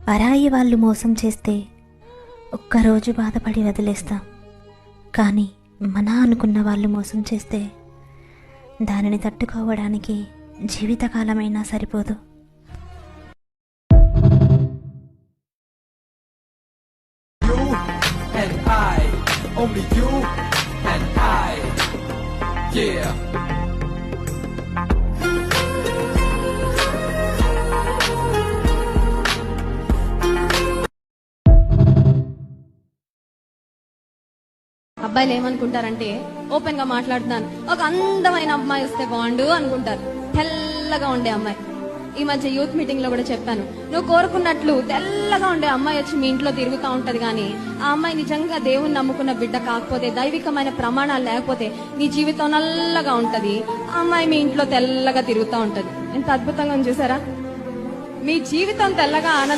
పరాయి వాళ్ళు మోసం చేస్తే ఒక్కరోజు బాధపడి వదిలేస్తాం, కానీ మన అనుకున్న వాళ్ళు మోసం చేస్తే దానిని తట్టుకోవడానికి జీవితకాలమైనా సరిపోదు. Only you and I, yeah. అబ్బాయిలు ఏమనుకుంటారంటే, ఓపెన్ గా మాట్లాడుతున్నాను, ఒక అందమైన అమ్మాయి వస్తే బాగుండు అనుకుంటారు. తెల్లగా ఉండే అమ్మాయి. ఈ మధ్య యూత్ మీటింగ్ లో కూడా చెప్పాను, నువ్వు కోరుకున్నట్లు తెల్లగా ఉండే అమ్మాయి వచ్చి మీ ఇంట్లో తిరుగుతూ ఉంటది, కానీ ఆ అమ్మాయి నిజంగా దేవుని నమ్ముకున్న బిడ్డ కాకపోతే, దైవికమైన ప్రమాణాలు లేకపోతే నీ జీవితం నల్లగా ఉంటది. ఆ అమ్మాయి మీ ఇంట్లో తెల్లగా తిరుగుతూ ఉంటది. ఎంత అద్భుతంగా ఉంది చూసారా? మీ జీవితం తెల్లగా